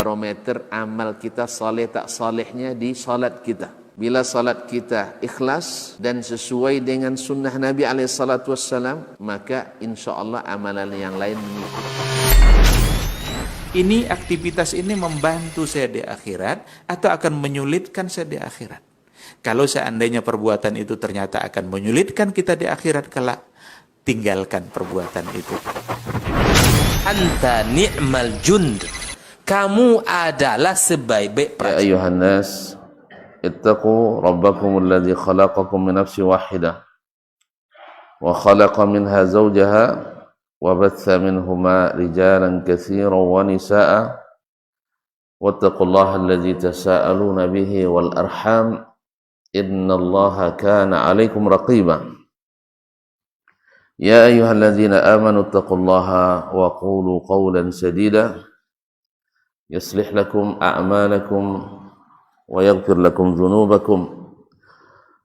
barometer amal kita saleh tak salehnya di salat kita. Bila salat kita ikhlas dan sesuai dengan sunnah Nabi SAW, maka insya Allah amalan yang lain mengikuti. Ini aktivitas ini membantu saya di akhirat atau akan menyulitkan saya di akhirat? Kalau seandainya perbuatan itu ternyata akan menyulitkan kita di akhirat kelak, tinggalkan perbuatan itu. Anta ni'mal jund. Kamu adalah sebaik-baik prajurit. Ya ayuhan nas, ittaqu rabbakum alladhi khalaqakum min nafsin wahidah wa khalaqa minha zawjaha wa batha minhuma rijalan katsiran wa nisaa wattaqullaha alladhi tasaaluna bihi wal arham innallaha kana 'alaikum raqiba. Ya ayyuhalladzina amanu ittaqullaha wa qulu qawlan sadida yuslih lakum a'malakum wa yaghfir lakum dhunubakum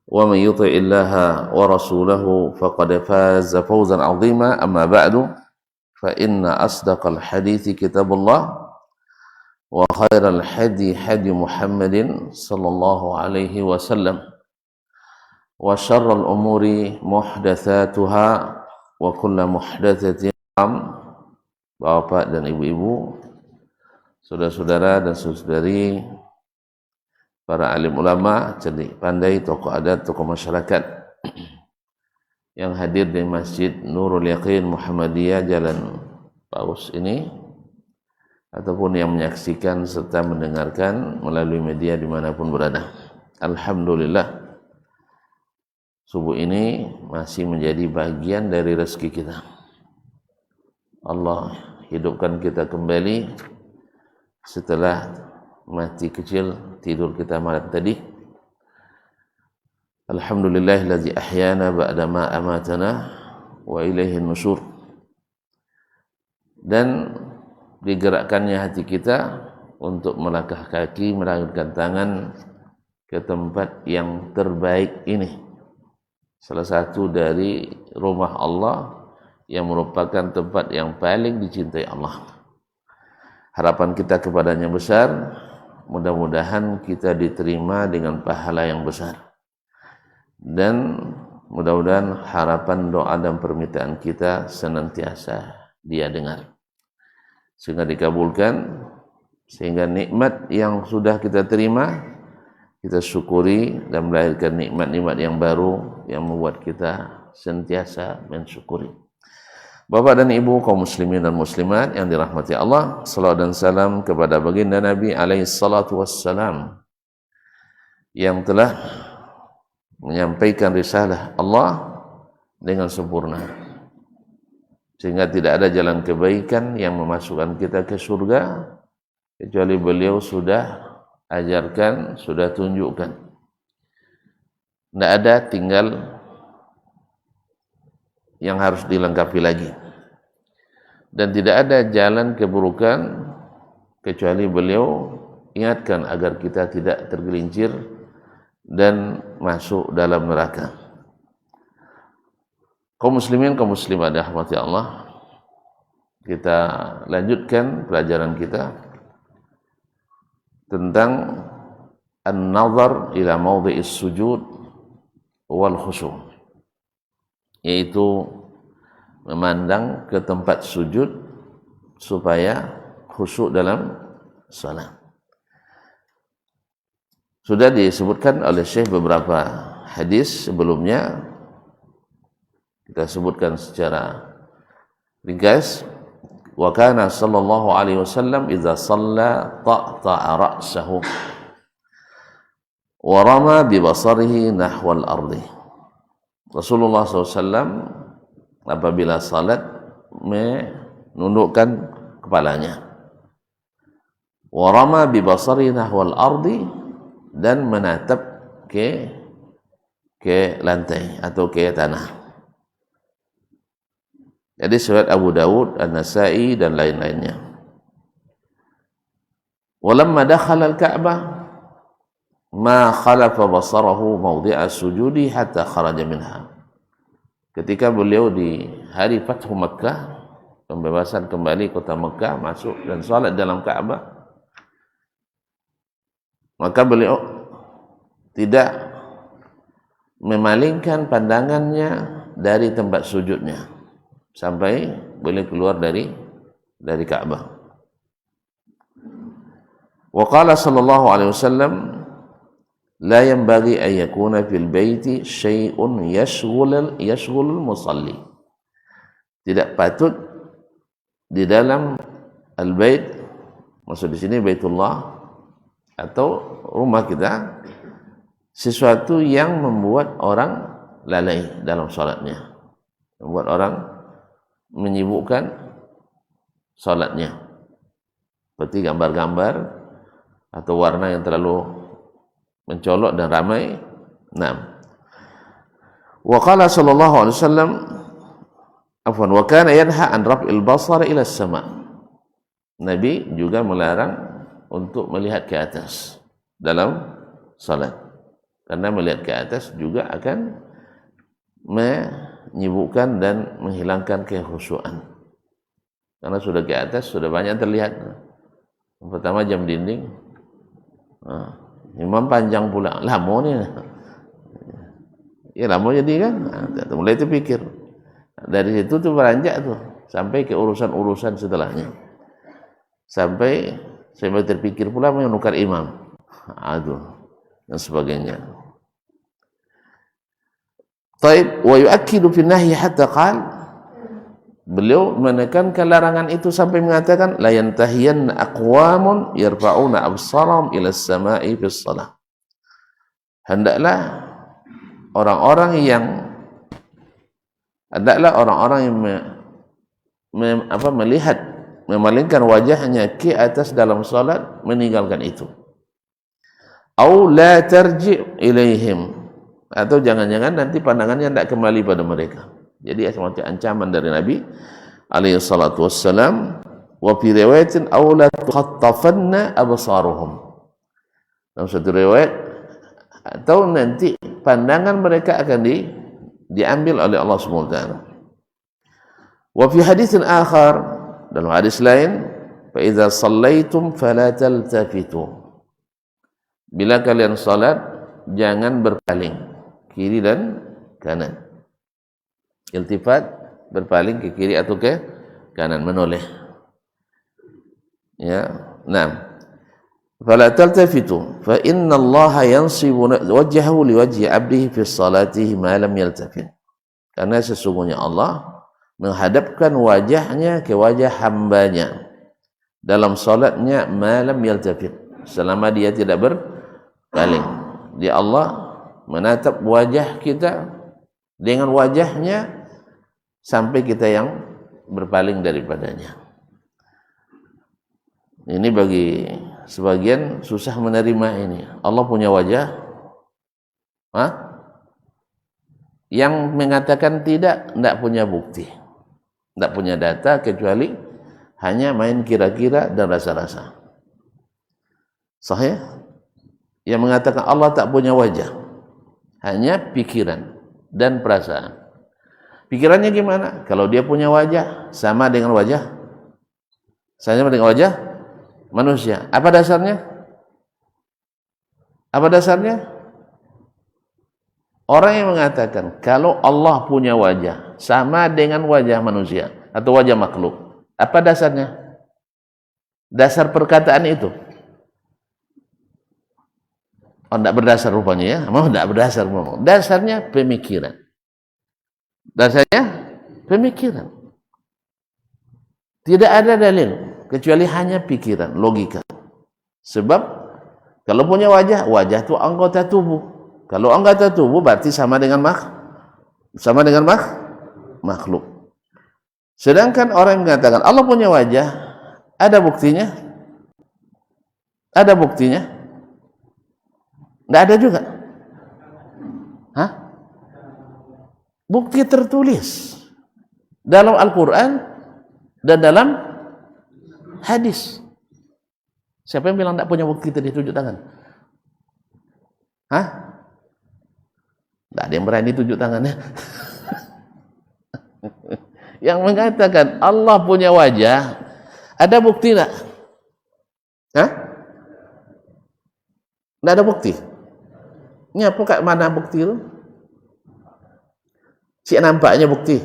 wa man yuti'illaha wa rasulahu faqad faza fawzan 'azima. Amma ba'du, fa inna asdaqal hadithi kitabullah wa khairal hadi hadi Muhammadin sallallahu alaihi wasallam wa syarral umuri muhdatsatuha wa kullu muhdatsatin. Bapak dan ibu-ibu, saudara-saudara dan saudari, para alim ulama, cerdik pandai, tokoh adat, tokoh masyarakat yang hadir di Masjid Nurul Yaqin Muhammadiyah Jalan Paus ini, ataupun yang menyaksikan serta mendengarkan melalui media dimanapun berada. Alhamdulillah, subuh ini masih menjadi bagian dari rezeki kita. Allah hidupkan kita kembali setelah mati kecil tidur kita malam tadi. Alhamdulillahillazi ahyana ba'dama amatana wa ilaihin nusyur. Dan digerakkannya hati kita untuk melangkah kaki, melangkahkan tangan ke tempat yang terbaik ini, salah satu dari rumah Allah yang merupakan tempat yang paling dicintai Allah. Harapan kita kepadanya besar, mudah-mudahan kita diterima dengan pahala yang besar, dan mudah-mudahan harapan, doa dan permintaan kita senantiasa Dia dengar sehingga dikabulkan, sehingga nikmat yang sudah kita terima kita syukuri dan melahirkan nikmat-nikmat yang baru yang membuat kita sentiasa mensyukuri. Bapak dan Ibu kaum muslimin dan muslimat yang dirahmati Allah, salawat dan salam kepada baginda Nabi alaihi salatu wassalam yang telah menyampaikan risalah Allah dengan sempurna, sehingga tidak ada jalan kebaikan yang memasukkan kita ke surga kecuali beliau sudah ajarkan, sudah tunjukkan. Tidak ada tinggal yang harus dilengkapi lagi, dan tidak ada jalan keburukan kecuali beliau ingatkan agar kita tidak tergelincir dan masuk dalam neraka. Kaum muslimin, kaum muslimat dirahmati Allah, kita lanjutkan pelajaran kita tentang an-nazar ila mawdhi'is sujud wal khusyu', yaitu memandang ke tempat sujud supaya khusyuk dalam salat. Sudah disebutkan oleh Syekh beberapa hadis sebelumnya, kita sebutkan secara ringkas. Wa kana sallallahu alaihi wasallam idza shalla ta'ta'a ra'sahu wa rama bi basarihi nahwal ardi. Rasulullah SAW apabila salat menundukkan kepalanya, wa rama bi basarihi nahwal ardi, dan menatap ke lantai atau ke tanah. Jadi surat Abu Dawud, An-Nasai dan lain-lainnya. Walamma dakhala al-Ka'bah ma khalafa basarahu mawdi'a sujudi hatta kharaja minha. Ketika beliau di hari Fathu Makkah, pembebasan kembali kota Makkah, masuk dan salat dalam Ka'bah, maka beliau tidak memalingkan pandangannya dari tempat sujudnya sampai beliau keluar dari Ka'bah. Wa qala sallallahu alaihi wasallam, la yanbaghi an yakuna fil baiti syai'un yashghulul musalli. Tidak patut di dalam al-bait, maksud di sini Baitullah atau rumah kita, sesuatu yang membuat orang lalai dalam salatnya, membuat orang menyibukkan salatnya, seperti gambar-gambar atau warna yang terlalu mencolok dan ramai. Wa qala sallallahu alaihi wasallam, afwan, wa kana yanha an raf'il basar ila as-sama'. Nabi juga melarang untuk melihat ke atas dalam salat, karena melihat ke atas juga akan menyibukkan dan menghilangkan kekhusyuan. Karena sudah ke atas, sudah banyak terlihat. Yang pertama jam dinding, imam panjang pula, lama ni. Ya lama jadi kan, mulai terpikir. Dari situ tuh beranjak tuh sampai ke urusan-urusan setelahnya. Sampai saya terpikir pula menukar imam, dan sebagainya. Taib, wa yu'akkidu fi nahyi hatta qal, beliau menekankan larangan itu sampai mengatakan, la yantahiyanna aqwamun yarfa'una absarahum ila as-sama'i fi shalah. Hendaklah orang-orang yang melihat, memalingkan wajahnya ke atas dalam salat, meninggalkan itu. Au la tarji' ilaihim, atau jangan-jangan nanti pandangannya tidak kembali pada mereka. Jadi semacam ancaman dari Nabi alaihi salatu wassalam. Wa fi riwayatin aw la tukhattafanna absaruhum, dalam satu riwayat, atau nanti pandangan mereka akan diambil oleh Allah Subhanahu wa taala. Wa fi haditsin akhar, dalam hadis lain, fa idza shallaitum fala taltafitu, bila kalian salat jangan berpaling kiri dan kanan. Iltifat, berpaling ke kiri atau ke kanan, menoleh. Ya, fala taltafitu fa inna Allah yansibu wajhahu liwajhi 'abdihi fi salatihi ma lam yaltafit. Karena sesungguhnya Allah menghadapkan wajahnya ke wajah hambanya dalam salatnya malam yaltafit, selama dia tidak berpaling. Dia Allah menatap wajah kita dengan wajahnya sampai kita yang berpaling daripadanya. Ini bagi sebagian susah menerima ini. Allah punya wajah, yang mengatakan tidak punya bukti, tidak punya data, kecuali hanya main kira-kira dan rasa-rasa. Sahih? Yang mengatakan Allah tak punya wajah, hanya pikiran dan perasaan. Pikirannya gimana? Kalau dia punya wajah, sama dengan wajah manusia. Apa dasarnya? Orang yang mengatakan kalau Allah punya wajah sama dengan wajah manusia atau wajah makhluk, apa dasarnya? Dasar perkataan itu? Oh, tidak berdasar rupanya ya. Tidak berdasar. Dasarnya pemikiran. Tidak ada dalil kecuali hanya pikiran, logika. Sebab kalau punya wajah itu anggota tubuh. Kalau anggota tubuh berarti sama dengan makhluk. Sedangkan orang yang mengatakan Allah punya wajah, ada buktinya? Tidak ada juga. Bukti tertulis dalam Al-Quran dan dalam hadis. Siapa yang bilang tidak punya bukti tadi, tunjuk tangan? Tidak ada yang berani tunjuk tangannya. Yang mengatakan Allah punya wajah, ada bukti tidak? Tidak ada bukti. Ini apa kat mana bukti itu? Si nampaknya bukti.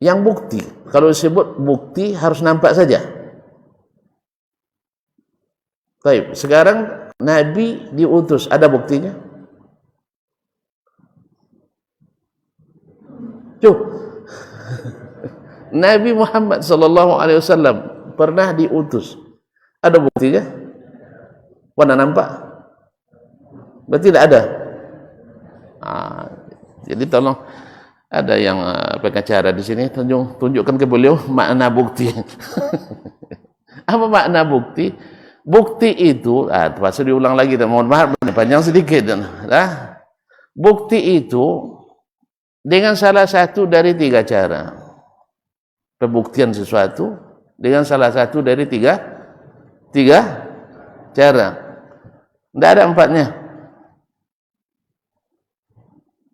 Yang bukti, kalau disebut bukti harus nampak saja. Baik, sekarang Nabi diutus, ada buktinya? Cuh. Nabi Muhammad sallallahu alaihi wasallam pernah diutus. Ada buktinya? Mana nampak? Berarti tidak ada. Jadi tolong ada yang pengacara di sini tunjukkan ke beliau makna bukti. Apa makna bukti? Bukti itu, terpaksa diulang lagi, mohon maaf, panjang sedikit. Bukti itu dengan salah satu dari 3 cara. Pembuktian sesuatu dengan salah satu dari tiga cara. Tidak ada 4-nya.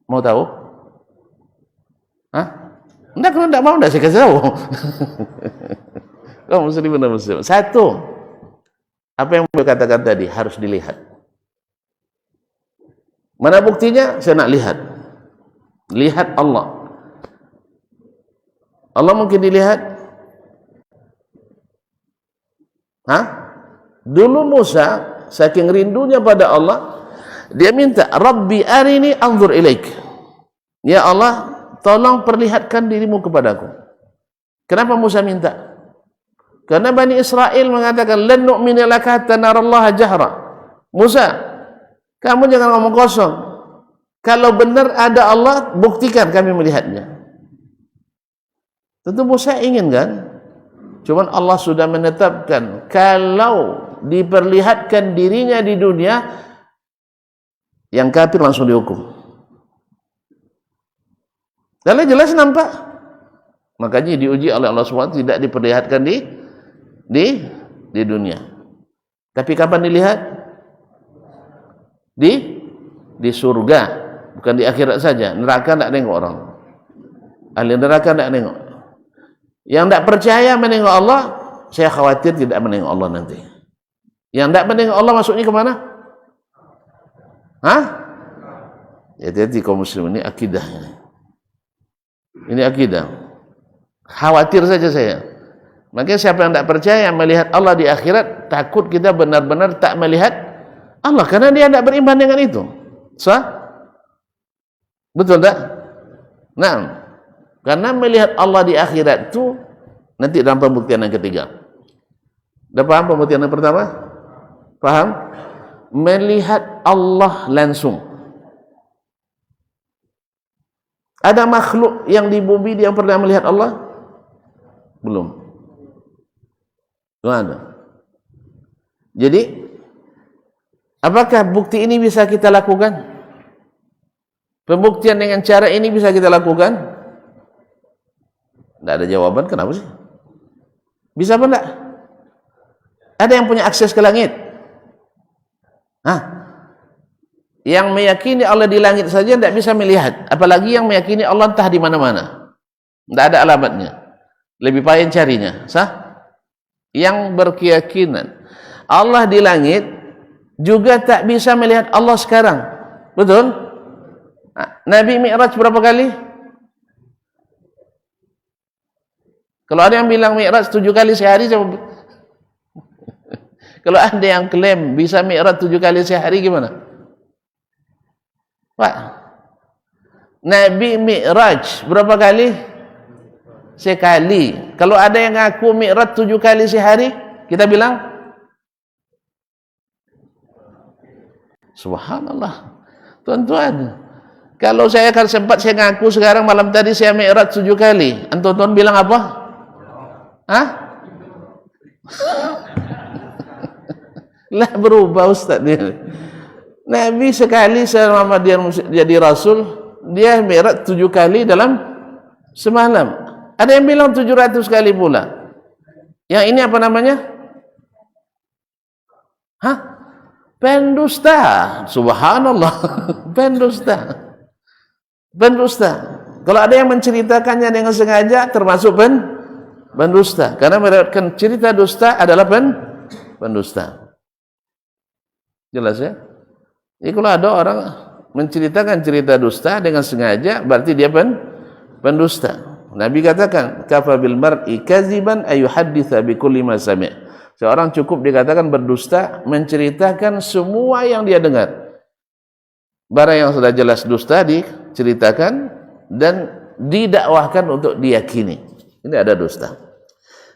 Mau tahu? Hah? Tidak, kalau tidak mau, tidak saya kasih tahu. Kau muslim benar muslim. 1. Apa yang saya katakan tadi harus dilihat. Mana buktinya? Saya nak lihat. Lihat Allah. Allah mungkin dilihat? Hah? Dulu Musa saking rindunya pada Allah, dia minta, Rabbi arini anzur ilaik. Ya Allah, tolong perlihatkan dirimu kepadaku. Kenapa Musa minta? Karena Bani Israel mengatakan, lan nu'mina laka hatta narallaha jahra. Musa, kamu jangan ngomong kosong. Kalau benar ada Allah, buktikan kami melihatnya. Tentu Musa ingin kan? Cuman Allah sudah menetapkan, kalau diperlihatkan dirinya di dunia, yang kafir langsung dihukum. Kalau jelas nampak. Makanya diuji oleh Allah SWT, tidak diperlihatkan di dunia. Tapi kapan dilihat? Di surga, bukan di akhirat saja. Neraka tidak nengok orang. Ahli neraka tidak nengok. Yang tidak percaya menengok Allah, saya khawatir tidak menengok Allah nanti. Yang tidak menengok Allah masuknya ke mana? Hah? Hati-hati kaum muslim, ini akidah. Ini akidah. Khawatir saja saya. Makanya siapa yang tidak percaya melihat Allah di akhirat, takut kita benar-benar tak melihat Allah, karena dia tidak beriman dengan itu. Sah? Betul tak? Nah, karena melihat Allah di akhirat itu nanti dalam pembuktian yang ketiga. Dah paham pembuktian yang pertama? Paham? Melihat Allah langsung. Ada makhluk yang di bumi yang pernah melihat Allah? Belum. Belum ada. Jadi, apakah bukti ini bisa kita lakukan? Pembuktian dengan cara ini bisa kita lakukan? Tidak ada jawaban, kenapa sih? Bisa apa enggak? Ada yang punya akses ke langit? Hah? Yang meyakini Allah di langit saja tidak bisa melihat, apalagi yang meyakini Allah entah di mana-mana. Tidak ada alamatnya. Lebih payah carinya. Sah? Yang berkeyakinan Allah di langit juga tak bisa melihat Allah sekarang. Betul? Nabi Mi'raj berapa kali? Kalau ada yang bilang Mi'raj 7 kali sehari, kalau ada yang klaim bisa Mi'raj 7 kali sehari, gimana? Pak, Nabi Mi'raj berapa kali? Sekali. Kalau ada yang ngaku Mi'raj 7 kali sehari, kita bilang Subhanallah. Tuan-tuan, kalau saya akan sempat saya ngaku sekarang malam tadi saya Mi'raj 7 kali, anton-tuan bilang apa? Hah? Lah berubah Ustaz dia. Nabi sekali selama dia jadi Rasul, dia Mi'raj 7 kali dalam semalam. Ada yang bilang 700 kali pula. Yang ini apa namanya? Hah? Pendusta. Subhanallah. Pendusta. Pendusta. Kalau ada yang menceritakannya dengan sengaja, termasuk pendusta. Karena meriwayatkan cerita dusta adalah pendusta. Jelas ya? Jadi kalau ada orang menceritakan cerita dusta dengan sengaja, berarti dia pendusta. Nabi katakan, kafa bil mar'i kadziban ayuhadditsa bi kulli ma sami'. Seorang cukup dikatakan berdusta menceritakan semua yang dia dengar. Barang yang sudah jelas dusta diceritakan dan didakwahkan untuk diyakini. Ini ada dusta.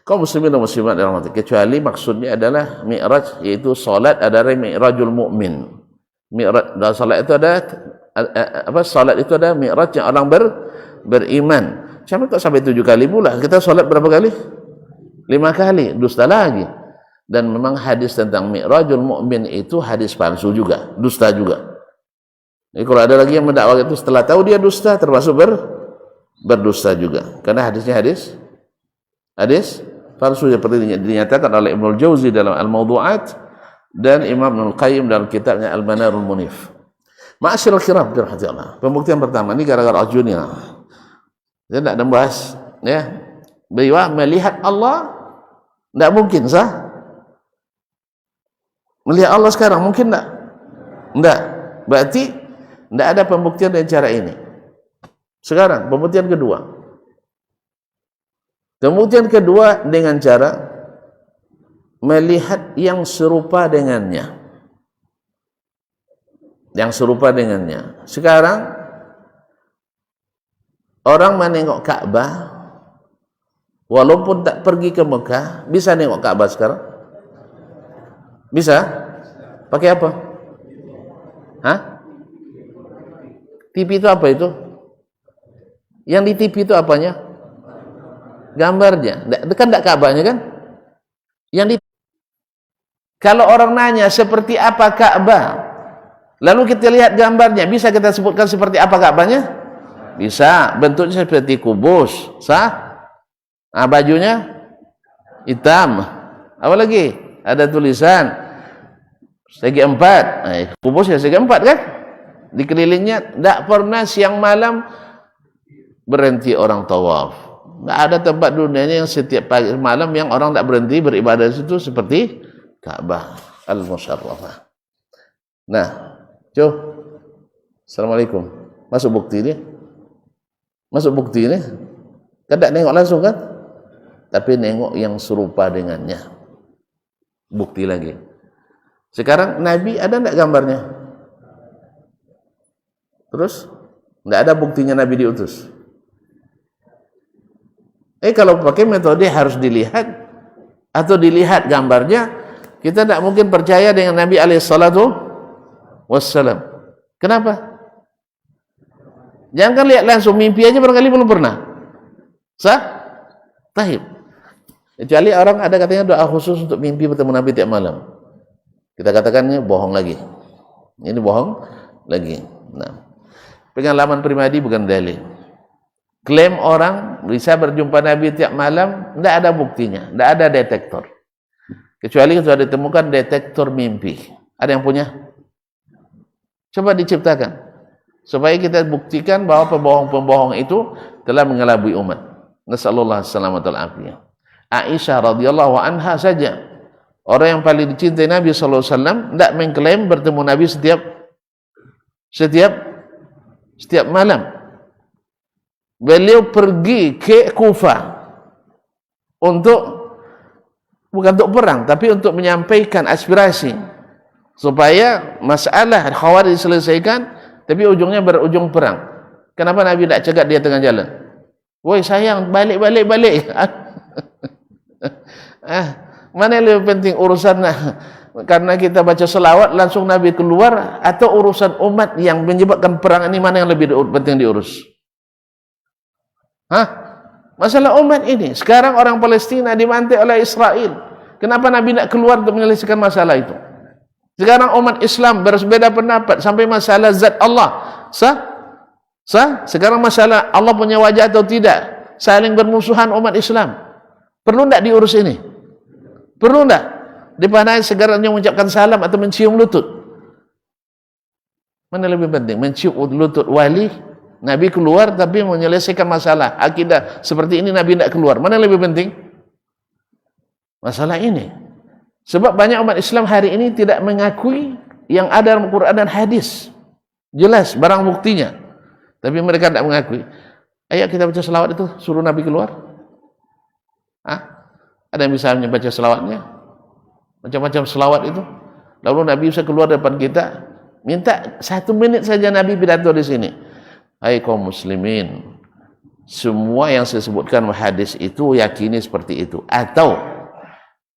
Kaum muslimin dan muslimat dirahmati, kecuali maksudnya adalah mi'raj, yaitu salat adalah mi'rajul mu'min. Mi'raj dalam salat itu ada salat itu ada mi'raj yang orang beriman. Sampai kok sampai 7 kali pula? Kita salat berapa kali? 5 kali, dusta lagi. Dan memang hadis tentang mi'rajul mu'min itu hadis palsu juga, dusta juga. Jadi kalau ada lagi yang mendakwah itu setelah tahu dia dusta, termasuk berdusta juga. Karena hadisnya hadis palsu seperti dinyatakan oleh Ibnul Jauzi dalam Al-Mawdu'at dan Imam Ibnul Qayyim dalam kitabnya Al-Manarul Munif. Ma'asyiral kiram dirahmatillah. Pembuktian pertama ini gara-gara Arjunia. Saya tidak membahas ya. Bahwa melihat Allah tidak mungkin sah. Melihat Allah sekarang mungkin tidak? Tidak. Berarti tidak ada pembuktian dengan cara ini. Sekarang pembuktian kedua. Pembuktian kedua dengan cara melihat yang serupa dengannya. Yang serupa dengannya. Sekarang orang menengok Ka'bah walaupun tak pergi ke Mekah, bisa nengok Ka'bah sekarang? Bisa? Pakai apa? Hah? TV itu apa itu? Yang di TV itu apanya? Gambarnya. Kan tak Ka'bahnya kan? Yang di Kalau orang nanya seperti apa Ka'bah, lalu kita lihat gambarnya, bisa kita sebutkan seperti apa Ka'bahnya? Bisa. Bentuknya seperti kubus. Sah? Bajunya hitam. Apa lagi? Ada tulisan segi 4. Kubus ya segi 4 kan? Dikelilingnya tidak pernah siang malam berhenti orang tawaf. Tidak ada tempat dunia ini yang setiap pagi malam yang orang tidak berhenti beribadah di situ seperti Ka'bah Al-Musyarrafah. Nah, cuy, Assalamualaikum. Masuk bukti ini? Masuk bukti ini? Kan tak nengok langsung kan? Tapi nengok yang serupa dengannya. Bukti lagi. Sekarang Nabi ada tidak gambarnya? Terus? Tidak ada buktinya Nabi diutus. Kalau pakai metode harus dilihat atau dilihat gambarnya, kita tidak mungkin percaya dengan Nabi SAW. Kenapa? Jangan lihat langsung, mimpi aja barangkali belum pernah. Sah? Tahib. Kecuali orang ada katanya doa khusus untuk mimpi bertemu Nabi tiap malam. Kita katakannya bohong lagi. Ini bohong lagi. Nah, pengalaman pribadi bukan dalil. Klaim orang bisa berjumpa Nabi tiap malam, tidak ada buktinya, tidak ada detektor. Kecuali sudah ditemukan detektor mimpi. Ada yang punya? Coba diciptakan. Supaya kita buktikan bahwa pembohong-pembohong itu telah mengelabui umat. Nasallallahu alaihi wasallam. Aisyah radhiyallahu anha saja, orang yang paling dicintai Nabi sallallahu alaihi wasallam, tidak mengklaim bertemu Nabi setiap malam. Beliau pergi ke Kufah bukan untuk perang, tapi untuk menyampaikan aspirasi supaya masalah Khawarij diselesaikan, tapi ujungnya berujung perang. Kenapa Nabi tidak cegat dia tengah jalan? Woi sayang, balik. Mana yang lebih penting urusan karena kita baca selawat langsung Nabi keluar, atau urusan umat yang menyebabkan perang ini, mana yang lebih penting diurus? Masalah umat ini. Sekarang orang Palestina dibantai oleh Israel. Kenapa Nabi tidak keluar untuk menyelesaikan masalah itu? Sekarang umat Islam berbeda pendapat sampai masalah zat Allah. Sah? Sekarang masalah Allah punya wajah atau tidak, saling bermusuhan umat Islam. Perlu tidak diurus ini? Perlu tidak? Daripada segaranya mengucapkan salam atau mencium lutut. Mana lebih penting? Mencium lutut wali, Nabi keluar tapi menyelesaikan masalah akidah seperti ini, Nabi tidak keluar. Mana lebih penting? Masalah ini. Sebab banyak umat Islam hari ini tidak mengakui yang ada dalam Quran dan hadis. Jelas barang buktinya. Tapi mereka tidak mengakui. Ayo kita baca selawat itu, suruh Nabi keluar. Ada yang bisa baca selawatnya? Macam-macam selawat itu. Lalu Nabi bisa keluar depan kita, minta 1 menit saja Nabi pidato di sini. Hai kaum muslimin, semua yang saya sebutkan hadis itu yakini seperti itu. Atau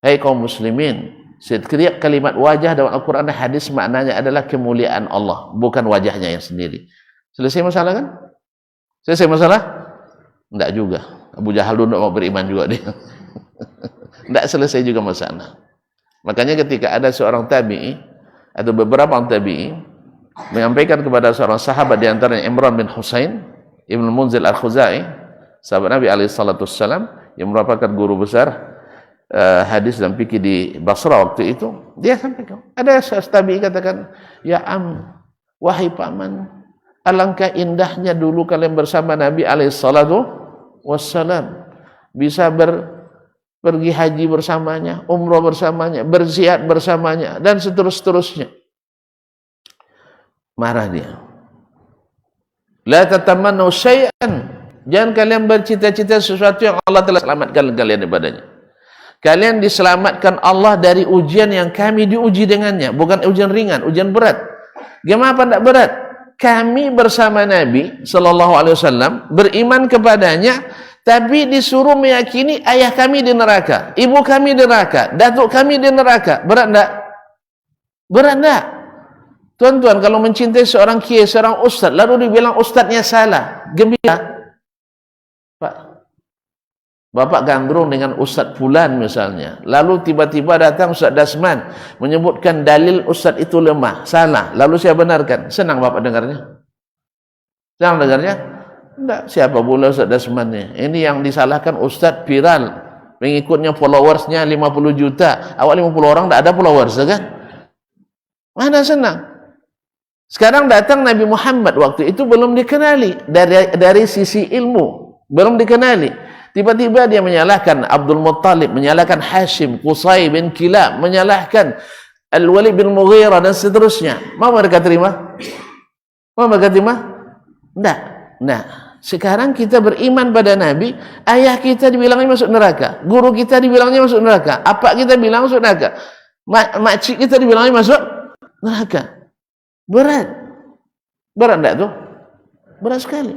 hai kaum muslimin, setiap kalimat wajah dalam Al-Quran dan hadis maknanya adalah kemuliaan Allah, bukan wajahnya yang sendiri. Selesai masalah kan? Selesai masalah? Enggak juga. Abu Jahal dulu mau beriman juga dia. Enggak selesai juga masalah. Makanya ketika ada seorang tabi'i atau beberapa orang tabi'i menyampaikan kepada seorang sahabat di antaranya Imran bin Husain Ibn Munzil Al-Khuzai, sahabat Nabi alaihissalam yang merupakan guru besar hadis dan fikih di Basra waktu itu, dia sampaikan, ada tabi'i katakan, ya wahai paman, alangkah indahnya dulu kalian bersama Nabi alaihissalam, bisa pergi haji bersamanya, umrah bersamanya, berziarah bersamanya, dan seterusnya. Marah dia. La tatamannu syai'an, jangan kalian bercita-cita sesuatu yang Allah telah selamatkan kalian daripadanya. Kalian diselamatkan Allah dari ujian yang kami diuji dengannya, bukan ujian ringan, ujian berat. Gimana tidak berat? Kami bersama Nabi sallallahu alaihi wasallam beriman kepadanya, tapi disuruh meyakini ayah kami di neraka, ibu kami di neraka, datuk kami di neraka. Berat enggak? Berat enggak? Tuan-tuan, kalau mencintai seorang kiai, seorang ustaz, lalu dibilang ustaznya salah, gembira. Pak, Bapak gandrung dengan Ustaz Fulan misalnya, lalu tiba-tiba datang Ustaz Dasman menyebutkan dalil Ustaz itu lemah, salah, lalu saya benarkan, senang Bapak dengarnya? Senang dengarnya? Enggak, siapa pula Ustaz Dasman ni? Ini yang disalahkan Ustaz viral, pengikutnya followersnya 50 juta, awal 50 orang tak ada followers, kan? Mana senang? Sekarang datang Nabi Muhammad, waktu itu belum dikenali dari sisi ilmu, belum dikenali. Tiba-tiba dia menyalahkan Abdul Muttalib, menyalahkan Hashim, Qusay bin Kilab, menyalahkan Al-Walid bin Mughirah dan seterusnya. Mau mereka terima? Mau mereka terima? Tidak. Nah, sekarang kita beriman pada Nabi, ayah kita dibilangnya masuk neraka, guru kita dibilangnya masuk neraka, apa kita bilang masuk neraka, makcik kita dibilangnya masuk neraka. Berat. Berat tidak tuh? Berat sekali.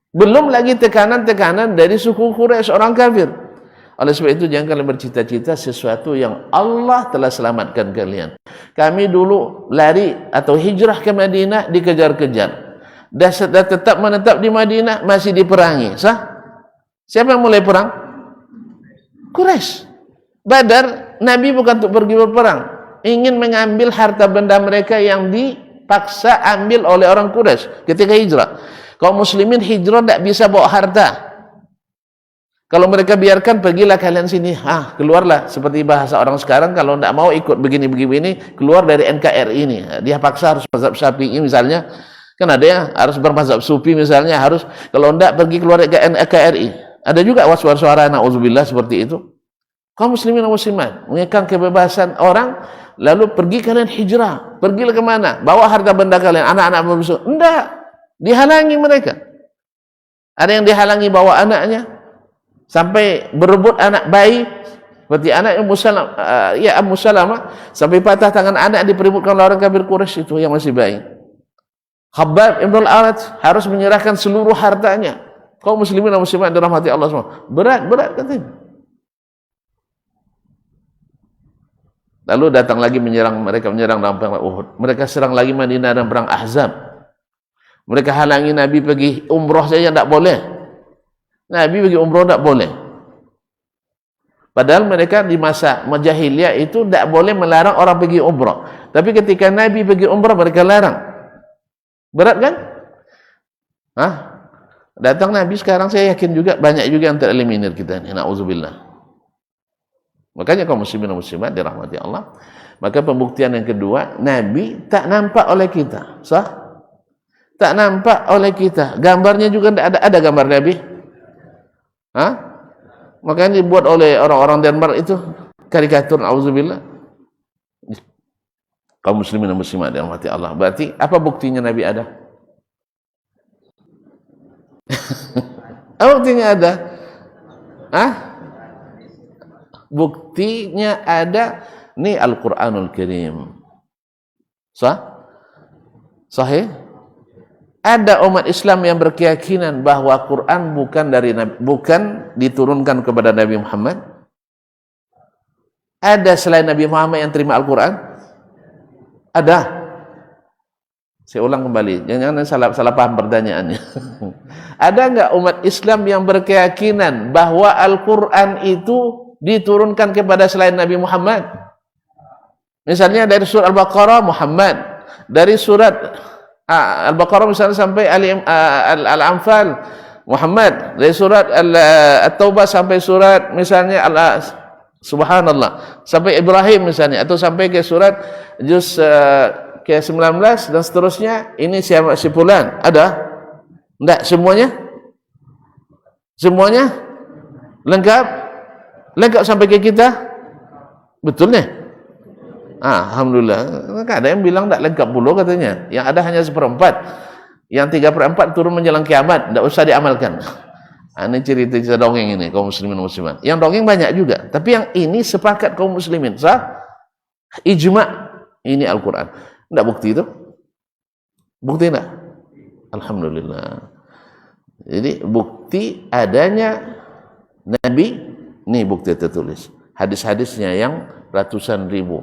Belum lagi tekanan-tekanan dari suku Quraisy, orang kafir. Oleh sebab itu jangan kalian bercita-cita sesuatu yang Allah telah selamatkan kalian. Kami dulu lari atau hijrah ke Madinah dikejar-kejar. Dah tetap menetap di Madinah masih diperangi. Sah? Siapa yang mulai perang? Quraisy. Badar Nabi bukan untuk pergi berperang, ingin mengambil harta benda mereka yang dipaksa ambil oleh orang Quraisy ketika hijrah. Kaum muslimin hijrah tidak bisa bawa harta. Kalau mereka biarkan, pergilah kalian sini, keluarlah, seperti bahasa orang sekarang, kalau tidak mau ikut begini-begini, keluar dari NKRI ini. Dia paksa harus mazhab Syafi'i misalnya, kan ada yang harus bermazhab Sufi misalnya, harus, kalau tidak pergi keluar dari NKRI. Ada juga suara-suara na'udzubillah seperti itu. Kaum muslimin dan muslimat mengekang kebebasan orang, lalu pergi kalian hijrah, pergilah kemana? Bawa harta benda kalian, anak-anak berbesar. Tidak. Dihalangi mereka. Ada yang dihalangi bawa anaknya sampai berebut anak bayi, seperti anak Ummu Salamah, sampai patah tangan anak diperebutkan oleh orang kafir Quraisy itu yang masih bayi. Khabbab ibn al-Arat harus menyerahkan seluruh hartanya. Kaum muslimin dan muslimat dirahmati Allah semua. Berat katanya. Lalu datang lagi menyerang dalam perang Uhud. Mereka serang lagi Madinah dalam perang Ahzab. Mereka halangi Nabi pergi umrah saja tidak boleh. Nabi pergi umrah tidak boleh. Padahal mereka di masa jahiliyah itu tidak boleh melarang orang pergi umrah. Tapi ketika Nabi pergi umrah mereka larang. Berat kan? Datang Nabi sekarang saya yakin juga banyak juga yang tereliminir kita ini. Na'udzubillah. Makanya kaum muslimin dan muslimat dirahmati Allah. Maka pembuktian yang kedua, Nabi tak nampak oleh kita. Sah? Tak nampak oleh kita. Gambarnya juga tidak ada gambar Nabi. Makanya dibuat oleh orang-orang Denmark itu karikatur, auzubillah. Kaum muslimin dan muslimat yang dirahmati Allah. Berarti apa buktinya Nabi ada? Apa buktinya ada? Buktinya ada nih Al-Qur'anul Karim. Sahih? Ada umat Islam yang berkeyakinan bahwa Quran bukan diturunkan kepada Nabi Muhammad. Ada selain Nabi Muhammad yang terima Al-Quran? Ada. Saya ulang kembali, jangan salah paham pertanyaannya. Ada enggak umat Islam yang berkeyakinan bahwa Al-Quran itu diturunkan kepada selain Nabi Muhammad? Misalnya dari surat Al-Baqarah Muhammad, dari surat Al-Baqarah misalnya sampai Al-Anfal Muhammad, dari surat At-Taubah sampai surat misalnya Subhanallah sampai Ibrahim misalnya, atau sampai ke surat juz ke-19 dan seterusnya, ini siapa si fulan, ada? Enggak semuanya? Semuanya lengkap sampai ke kita? Betul nih? Alhamdulillah. Ada yang bilang tak lengkap pula katanya, yang ada hanya 1/4, yang 3/4 turun menjelang kiamat, tak usah diamalkan. Ini cerita dongeng ini kaum muslimin dan muslimat. Yang dongeng banyak juga, tapi yang ini sepakat kaum muslimin, ijma' ini Al-Quran. Tidak bukti itu? Bukti tidak? Alhamdulillah. Jadi bukti adanya Nabi, ini bukti tertulis. Hadis-hadisnya yang ratusan ribu.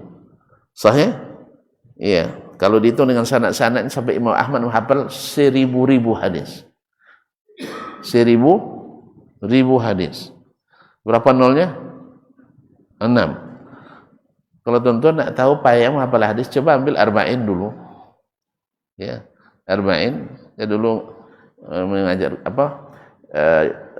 Sahih? Iya. Kalau dihitung dengan sanad-sanad sampai Imam Ahmad menghafal 1000 hadis. 1000 hadis. Berapa nolnya? 6. Kalau tuan-tuan nak tahu payah menghafal hadis, coba ambil arba'in dulu. Ya, arba'in. Ya dulu mengajar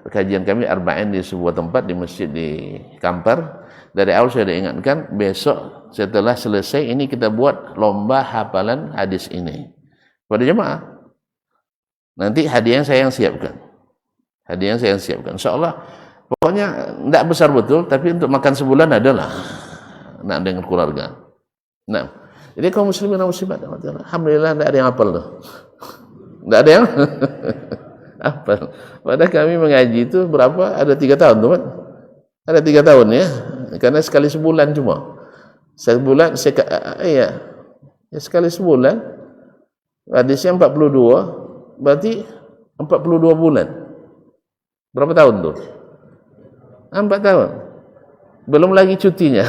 kajian kami arba'in di sebuah tempat di masjid di Kampar. Dari awal saya ingatkan, besok setelah selesai ini kita buat lomba hafalan hadis ini pada jemaah. Nanti hadiah saya yang siapkan. InsyaAllah. Pokoknya tidak besar betul, tapi untuk makan sebulan adalah nak dengan keluarga. Nah, jadi kaum muslimin dan muslimat, alhamdulillah tidak ada yang hafal tuh. Tidak ada yang hafal. Padahal kami mengaji itu berapa? Ada 3 tahun tuh, Pak. Ada 3 tahun ya. Karena sekali sebulan cuma. Sebulan sekali sebulan. Hadisnya 42, berarti 42 bulan. Berapa tahun tuh? 4 tahun. Belum lagi cutinya.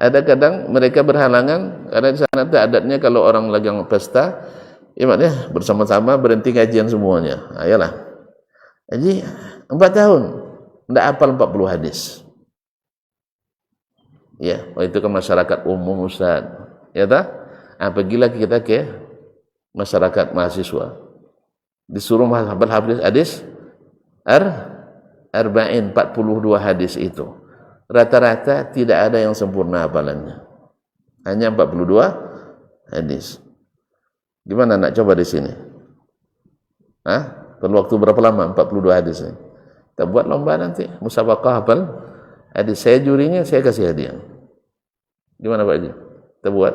Ada kadang mereka berhalangan karena di sana ada adatnya kalau orang lagi pesta, imannya bersama-sama berhenti kajian semuanya. Ayolah. Jadi 4 tahun tidak hafal 40 hadis. Ya, itu ke masyarakat umum Ustaz. Ya tak? Pergilah kita ke masyarakat mahasiswa. Disuruh hafal hadis arba'in 42 hadis itu. Rata-rata tidak ada yang sempurna hafalannya. Hanya 42 hadis. Gimana nak coba di sini? Perlu waktu berapa lama 42 hadis ini? Kita buat lomba nanti, musabaqah hafal hadis. Saya jurinya, saya kasih hadiah. Gimana Pak Haji? Kita buat?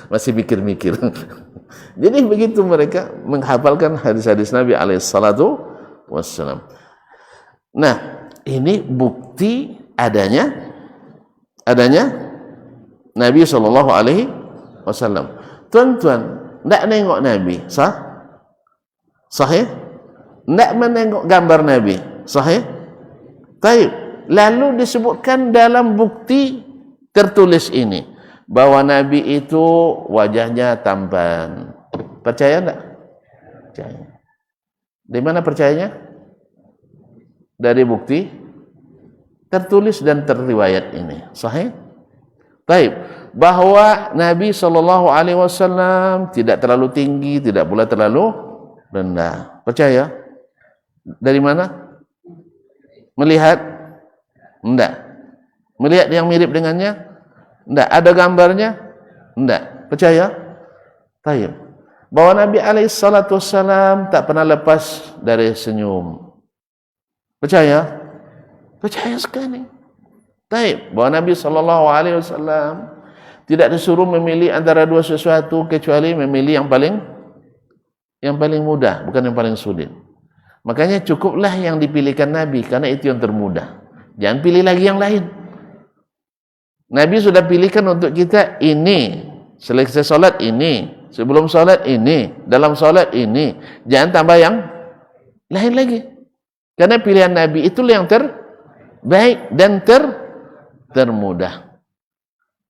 Masih mikir-mikir. Jadi begitu mereka menghafalkan hadis-hadis Nabi alaihissalatu wassalam. Nah, ini bukti adanya Nabi sallallahu alaihi wasallam. Tuan-tuan, tidak nengok Nabi, sahih? Tidak menengok gambar Nabi, sahih? Taib. Lalu disebutkan dalam bukti tertulis ini bahwa Nabi itu wajahnya tampan. Percaya enggak? Percaya. Di mana percayanya? Dari bukti tertulis dan terriwayat ini. Sahih? Baik. Bahwa Nabi SAW tidak terlalu tinggi, tidak pula terlalu rendah. Percaya? Dari mana? Melihat? Enggak. Melihat yang mirip dengannya? Enggak. Ada gambarnya? Enggak. Percaya? Baik. Bahwa Nabi SAW tak pernah lepas dari senyum. Percaya? Percaya sekali. Taib, bahwa Nabi SAW tidak disuruh memilih antara dua sesuatu kecuali memilih yang paling mudah, bukan yang paling sulit. Makanya cukuplah yang dipilihkan Nabi, karena itu yang termudah. Jangan pilih lagi yang lain. Nabi sudah pilihkan untuk kita ini, selesai solat ini, sebelum solat ini, dalam solat ini. Jangan tambah yang lain lagi. Karena pilihan Nabi itulah yang terbaik dan termudah.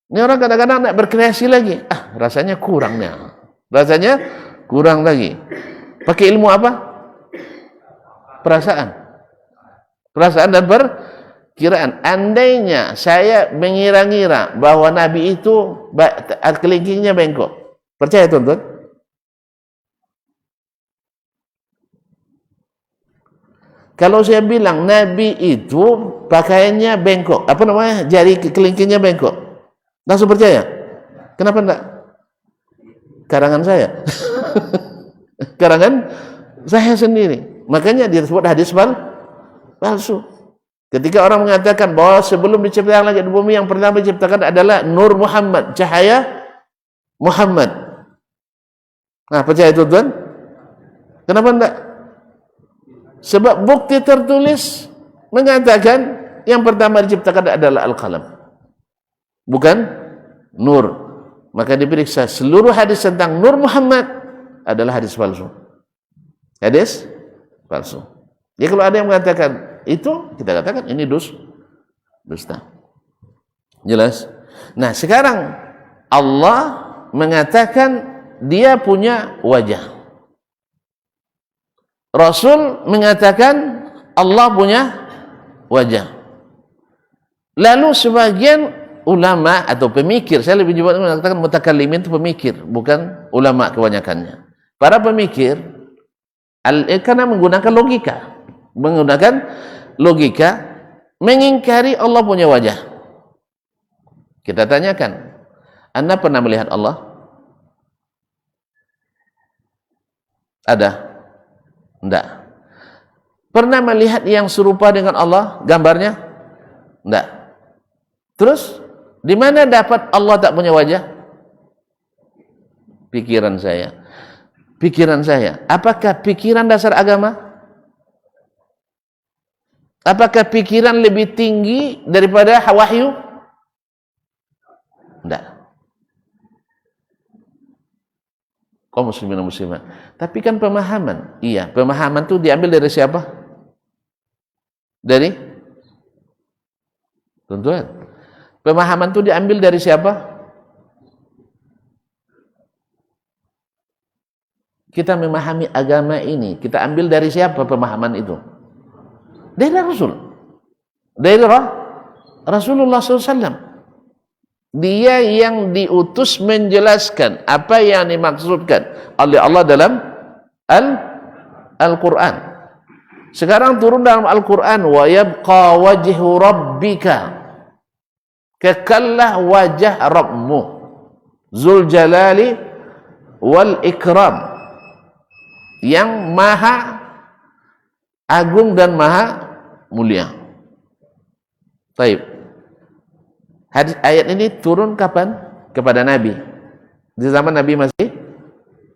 Ini orang kadang-kadang nak berkreasi lagi. Rasanya kurangnya. Rasanya kurang lagi. Pakai ilmu apa? Perasaan. Perasaan dan perkiraan. Andainya saya mengira-ngira bahwa Nabi itu kelingkingnya bengkok. Percaya tuan-tuan? Kalau saya bilang Nabi itu pakaiannya bengkok, apa namanya, jari kelingkingnya bengkok, langsung percaya? Kenapa enggak? Karangan saya. Karangan saya sendiri. Makanya disebut hadis palsu. Ketika orang mengatakan bahwa sebelum diciptakan langit dan bumi, yang pertama diciptakan adalah Nur Muhammad, cahaya Muhammad. Nah, percaya itu tuan? Kenapa enggak? Sebab bukti tertulis mengatakan yang pertama diciptakan adalah Al-Qalam, bukan Nur. Maka diperiksa seluruh hadis tentang Nur Muhammad adalah hadis palsu. Hadis palsu. Jadi kalau ada yang mengatakan itu, kita katakan ini dusta. Jelas? Nah, sekarang Allah mengatakan dia punya wajah. Rasul mengatakan Allah punya wajah. Lalu sebagian ulama atau pemikir, saya lebih jujur mengatakan mutakallimin itu pemikir, bukan ulama kebanyakannya. Para pemikir karena menggunakan logika mengingkari Allah punya wajah. Kita tanyakan, Anda pernah melihat Allah? Ada? Enggak. Pernah melihat yang serupa dengan Allah gambarnya? Enggak. Terus di mana dapat Allah tak punya wajah? Pikiran saya. Pikiran saya. Apakah pikiran dasar agama? Apakah pikiran lebih tinggi daripada wahyu? Enggak. Kaum muslimin dan muslimat. Tapi kan pemahaman. Iya, pemahaman itu diambil dari siapa? Dari? Tuan-tuan. Pemahaman itu diambil dari siapa? Kita memahami agama ini, kita ambil dari siapa pemahaman itu? Dari Rasul. Dari Rasulullah SAW. Dia yang diutus menjelaskan apa yang dimaksudkan oleh Allah dalam Al-Quran. Sekarang turun dalam Al-Quran, wa yabqa wajhu rabbika, kekallah wajah Rabbmu, Zul Jalali wal Ikram, yang maha agung dan maha mulia. Baik. Hadis ayat ini turun kapan? Kepada Nabi. Di zaman Nabi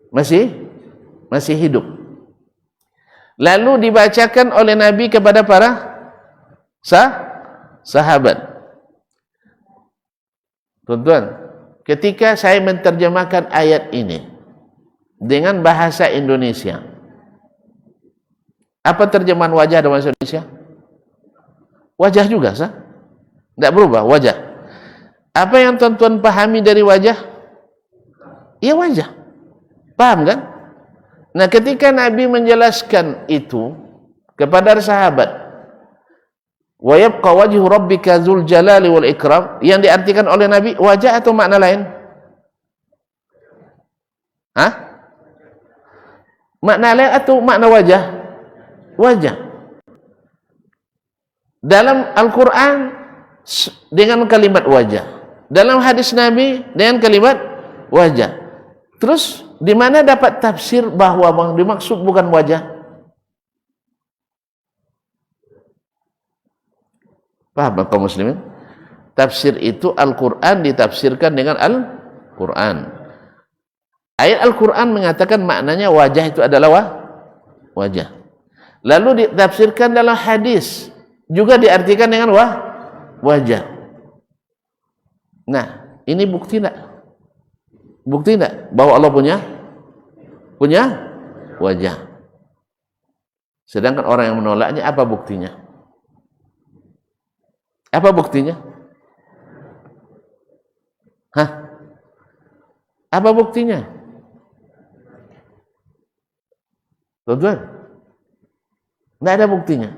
masih hidup. Lalu dibacakan oleh Nabi kepada para sahabat. Tuan-tuan, ketika saya menterjemahkan ayat ini dengan bahasa Indonesia, apa terjemahan wajah dalam bahasa Indonesia? Wajah juga, sah? Tidak berubah, wajah. Apa yang tuan-tuan pahami dari wajah? Ya wajah. Paham kan? Nah, ketika Nabi menjelaskan itu kepada sahabat, wa yabqa wajhu rabbika dzul jalali wal ikram, yang diartikan oleh Nabi wajah atau makna lain? Hah? Makna lain atau makna wajah? Wajah. Dalam Al-Quran dengan kalimat wajah. Dalam hadis Nabi dengan kalimat wajah. Terus di mana dapat tafsir bahwa yang dimaksud bukan wajah? Paham kaum muslimin? Tafsir itu Al-Quran ditafsirkan dengan Al-Quran. Ayat Al-Quran mengatakan maknanya wajah itu adalah wajah. Lalu ditafsirkan dalam hadis juga diartikan dengan wajah. Nah, ini bukti enggak? Bukti enggak bahwa Allah punya wajah? Sedangkan orang yang menolaknya, apa buktinya? Apa buktinya? Hah? Apa buktinya? Tuan-tuan, tidak ada buktinya.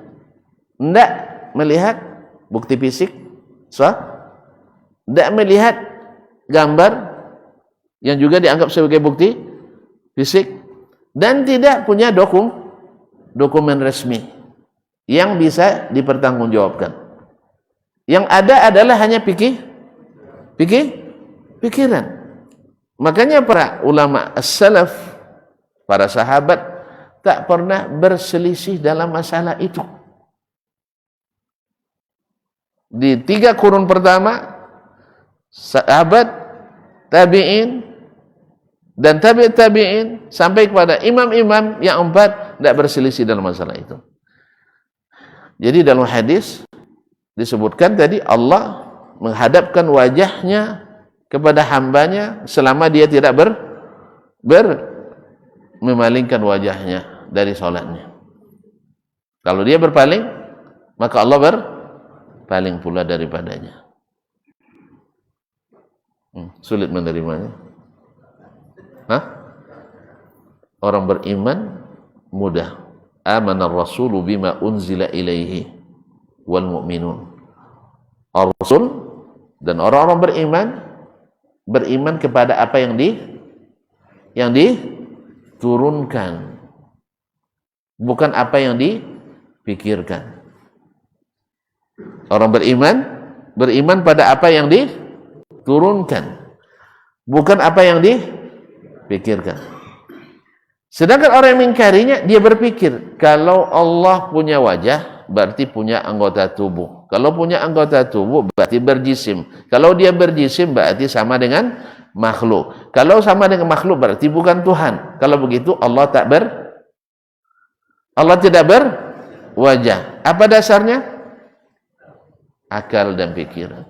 Tidak melihat bukti fisik, tidak melihat gambar yang juga dianggap sebagai bukti fisik, dan tidak punya dokumen resmi yang bisa dipertanggungjawabkan. Yang ada adalah hanya pikiran. Makanya para ulama as-salaf, para sahabat tak pernah berselisih dalam masalah itu. Di 3 kurun pertama, sahabat, tabi'in, dan tabi'in sampai kepada imam-imam yang 4 tidak berselisih dalam masalah itu. Jadi dalam hadis disebutkan tadi, Allah menghadapkan wajahnya kepada hambanya selama dia tidak memalingkan wajahnya dari sholatnya. Kalau dia berpaling, maka Allah berpaling pula daripadanya. Sulit menerimanya. Orang beriman mudah. Amanar rasulu bima unzila ilaihi wal mu'minun. Rasul dan orang-orang beriman kepada apa yang diturunkan, bukan apa yang dipikirkan. Orang beriman pada apa yang diturunkan, bukan apa yang dipikirkan. Sedangkan orang yang mengingkarinya, dia berpikir kalau Allah punya wajah berarti punya anggota tubuh. Kalau punya anggota tubuh berarti berjisim. Kalau dia berjisim berarti sama dengan makhluk. Kalau sama dengan makhluk berarti bukan Tuhan. Kalau begitu Allah tidak berwajah. Apa dasarnya? Akal dan pikiran.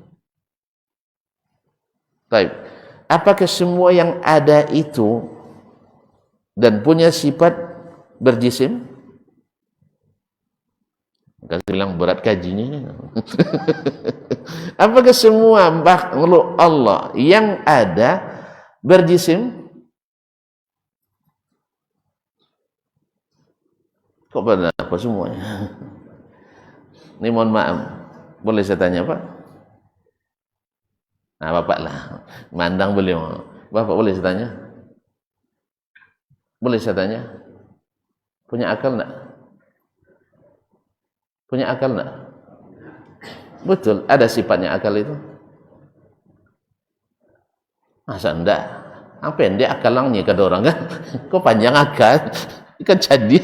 Baik. Apakah semua yang ada itu dan punya sifat berjisim? Kasih bilang berat kajinya. Apakah semua makhluk Allah yang ada berjisim? Kok pada apa semuanya? Ini mohon maaf, boleh saya tanya Pak? Nah Bapak lah, mandang beliau. Bapak boleh saya tanya? Boleh saya tanya? Punya akal enggak? Punya akal enggak? Betul, ada sifatnya akal itu. Masa enggak? Apa yang dia akalangnya ke orang kan? Kok panjang akal? Kan jadi.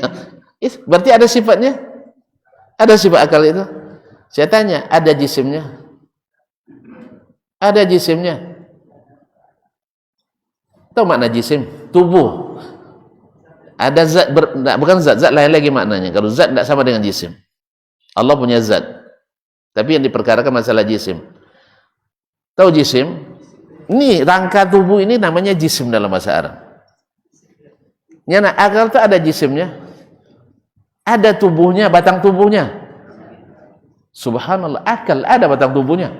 Berarti ada sifatnya? Ada sifat akal itu? Saya tanya, ada jisimnya? Ada jisimnya? Tahu makna jisim? Tubuh. Ada zat, bukan zat lain lagi maknanya. Kalau zat tidak sama dengan jisim. Allah punya zat, tapi yang diperkarakan masalah jisim. Tahu jisim? Ini rangka tubuh ini namanya jisim dalam bahasa Arab. Nyana akal itu ada jisimnya, ada tubuhnya, batang tubuhnya. Subhanallah, akal ada batang tubuhnya.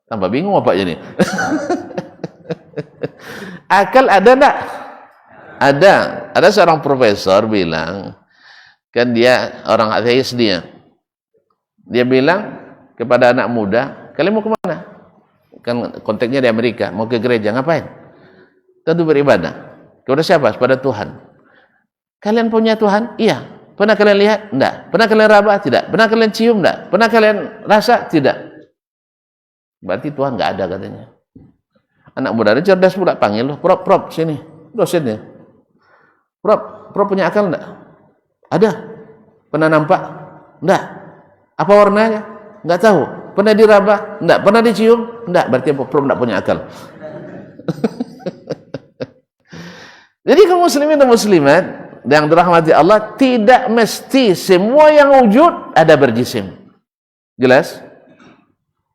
Tambah bingung apa jadi? Akal ada enggak? Ada. Ada seorang profesor bilang, kan dia orang ateis dia bilang kepada anak muda, kalian mau kemana? Kan konteksnya di Amerika, mau ke gereja, ngapain? Tentu beribadah. Kepada siapa? Kepada Tuhan. Kalian punya Tuhan? Iya. Pernah kalian lihat? Enggak. Pernah kalian raba? Tidak. Pernah kalian cium? Enggak. Pernah kalian rasa? Tidak. Berarti Tuhan enggak ada katanya. Anak muda ini cerdas pula, panggil loh, Prof, sini, dosennya. Prof punya akal enggak? Ada. Pernah nampak? Enggak. Apa warnanya? Enggak tahu. Pernah diraba? Enggak. Pernah dicium? Enggak. Berarti belum enggak punya akal. Jadi kaum muslimin dan muslimat yang dirahmati Allah, tidak mesti semua yang wujud ada berjisim. Jelas?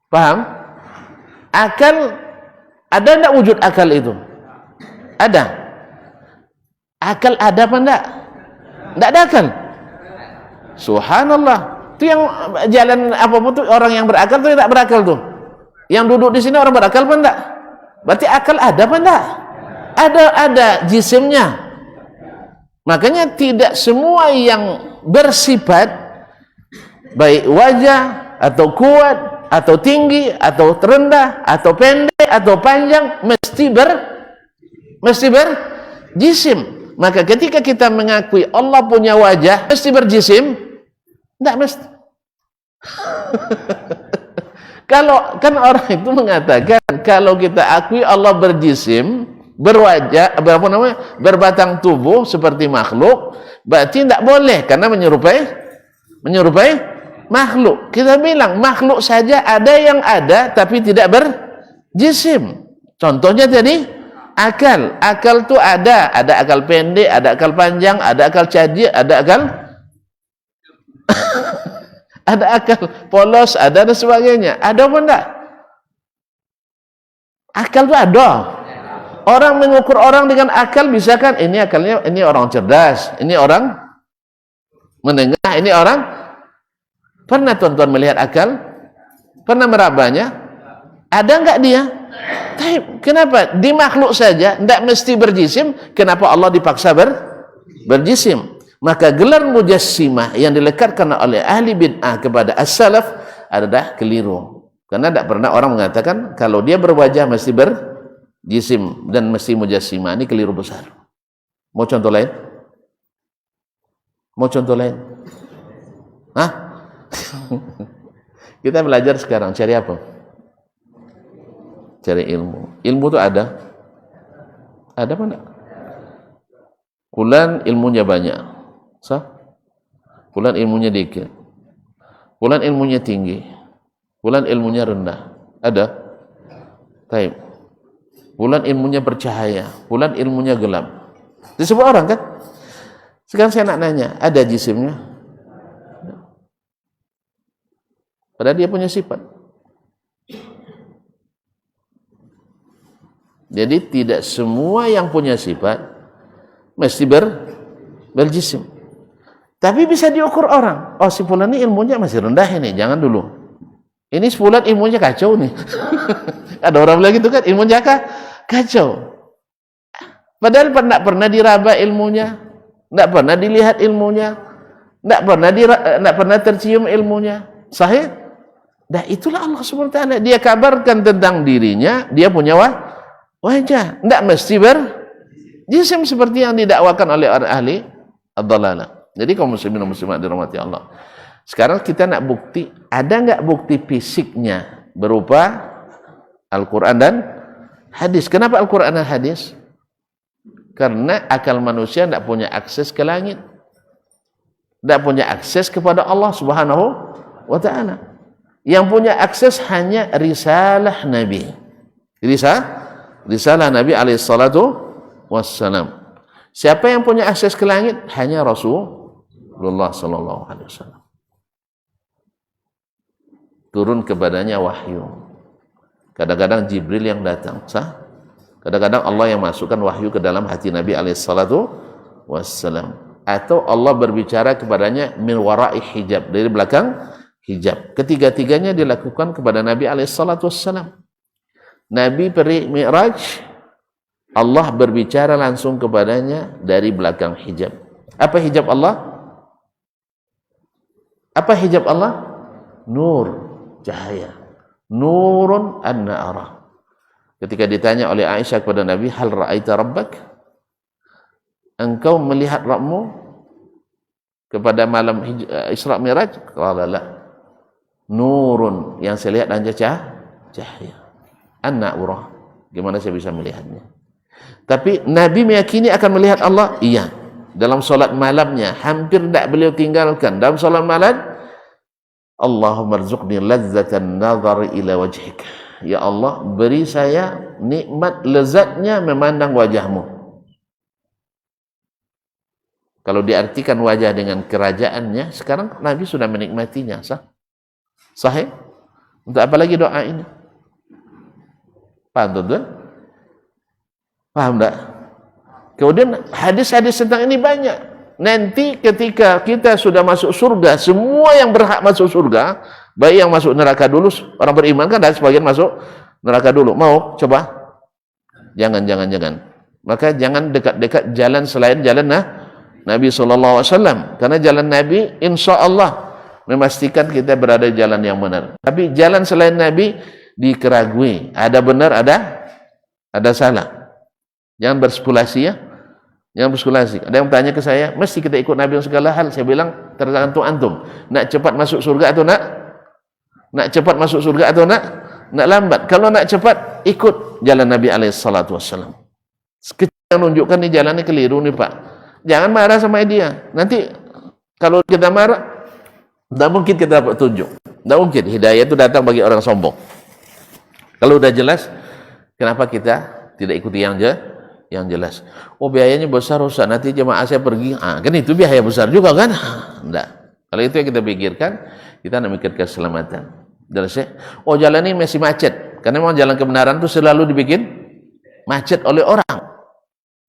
Paham? Akal, ada enggak wujud akal itu? Ada. Akal ada apa enggak? Enggak ada akal. Subhanallah. Itu yang jalan apapun tuh orang yang berakal tuh tidak berakal tuh. Yang duduk di sini orang berakal apa enggak? Berarti akal ada apa enggak? Ada jisimnya. Makanya tidak semua yang bersifat baik wajah atau kuat atau tinggi atau terendah atau pendek atau panjang mesti berjisim. Maka ketika kita mengakui Allah punya wajah mesti berjisim, tidak mesti. Kalau kan orang itu mengatakan kalau kita akui Allah berjisim, berwajah, berbatang tubuh seperti makhluk, berarti tidak boleh karena menyerupai makhluk. Kita bilang makhluk saja ada yang ada tapi tidak berjisim. Contohnya tadi akal. Akal itu ada akal pendek, ada akal panjang, ada akal cadik, ada akal ada akal polos, ada dan sebagainya. Ada apa enggak? Akal itu ada. Orang mengukur orang dengan akal bisa kan? Ini akalnya, ini orang cerdas, ini orang menengah, ini orang. Pernah tuan-tuan melihat akal? Pernah merabanya? Ada enggak dia? Kenapa? Di makhluk saja tidak mesti berjisim. Kenapa Allah dipaksa berjisim? Maka gelar mujassimah yang dilekatkan oleh ahli bid'ah kepada as-salaf adalah keliru. Karena tidak pernah orang mengatakan kalau dia berwajah mesti berjisim dan mesti mujassimah. Ini keliru besar. Mau contoh lain? Mau contoh lain? Hah? Kita belajar sekarang cari apa? Cari ilmu. Ilmu itu ada? Ada apa enggak? Fulan ilmunya banyak. Sah? Fulan ilmunya dikit. Fulan ilmunya tinggi. Fulan ilmunya rendah. Ada? Taib. Fulan ilmunya bercahaya. Fulan ilmunya gelap. Disebut orang kan? Sekarang saya nak nanya, ada jisimnya? Padahal dia punya sifat. Jadi tidak semua yang punya sifat mesti berjisim. Tapi bisa diukur orang. Oh, si fulan ini ilmunya masih rendah ini, jangan dulu. Ini si fulan ilmunya kacau nih. Ada orang bilang gitu kan, ilmunya kacau. Padahal tidak pernah diraba ilmunya, tidak pernah dilihat ilmunya, tidak pernah tercium ilmunya. Sahih? Nah, itulah Allah SWT. Dia kabarkan tentang dirinya, dia punya wajah. Tidak mesti berjisim seperti yang didakwakan oleh orang ahli ad-dhalalah. Jadi kaum muslimin dan muslimat dirahmati Allah. Sekarang kita nak bukti, ada enggak bukti fisiknya berupa Al-Quran dan hadis. Kenapa Al-Quran dan hadis? Karena akal manusia tidak punya akses ke langit. Tidak punya akses kepada Allah Subhanahu wa ta'ala. Yang punya akses hanya risalah Nabi. Risalah Nabi alaihi salatu wassalam. Siapa yang punya akses ke langit? Hanya Rasulullah sallallahu alaihi wasallam. Turun kepadanya wahyu. Kadang-kadang Jibril yang datang, sah? Kadang-kadang Allah yang masukkan wahyu ke dalam hati Nabi alaihi salatu wassalam. Atau Allah berbicara kepadanya min wara'i hijab, dari belakang hijab. Ketiga-tiganya dilakukan kepada Nabi alaihi salatu wassalam. Nabi pergi Mi'raj, Allah berbicara langsung kepadanya dari belakang hijab. Apa hijab Allah? Apa hijab Allah? Nur, cahaya. Nurun anna ara. Ketika ditanya oleh Aisyah kepada Nabi, hal ra'aita rabbak? Engkau melihat Rabbmu kepada malam Isra Mi'raj? Qala la. Nurun, yang saya lihat hanya cahaya. Anna urah. Gimana saya bisa melihatnya? Tapi Nabi meyakini akan melihat Allah? Iya. Dalam solat malamnya, hampir tidak beliau tinggalkan. Dalam solat malam, Allahumma rzuqni ladzatan nazar ila wajhik. Ya Allah, beri saya nikmat lezatnya memandang wajahmu. Kalau diartikan wajah dengan kerajaannya, sekarang Nabi sudah menikmatinya. Sahih? Untuk apa lagi doa ini? Paham tuan-tuan? Paham tak? Kemudian hadis-hadis tentang ini banyak. Nanti ketika kita sudah masuk surga, semua yang berhak masuk surga, baik yang masuk neraka dulu, orang beriman kan ada sebagian masuk neraka dulu. Mau coba? Jangan. Maka jangan dekat-dekat jalan selain jalan Nabi SAW. Karena jalan Nabi insya Allah memastikan kita berada di jalan yang benar. Tapi jalan selain Nabi dikeragui. Ada benar, ada salah. Jangan berspekulasi ya. Jangan berspekulasi. Ada yang tanya ke saya, mesti kita ikut Nabi segala hal. Saya bilang, tergantung antum. Nak cepat masuk surga atau nak cepat masuk surga atau nak lambat. Kalau nak cepat, ikut jalan Nabi SAW. Sekecil yang menunjukkan ni jalannya keliru nih Pak. Jangan marah sama dia. Nanti kalau kita marah, tidak mungkin kita dapat tunjuk. Tidak mungkin. Hidayah itu datang bagi orang sombong. Kalau udah jelas, kenapa kita tidak ikuti yang jelas? Oh, biayanya besar Ustaz, nanti jemaah saya pergi. Kan itu biaya besar juga kan? Enggak. Kalau itu yang kita pikirkan, kita nak mikir keselamatan. Oh, jalan ini masih macet. Karena memang jalan kebenaran itu selalu dibikin macet oleh orang.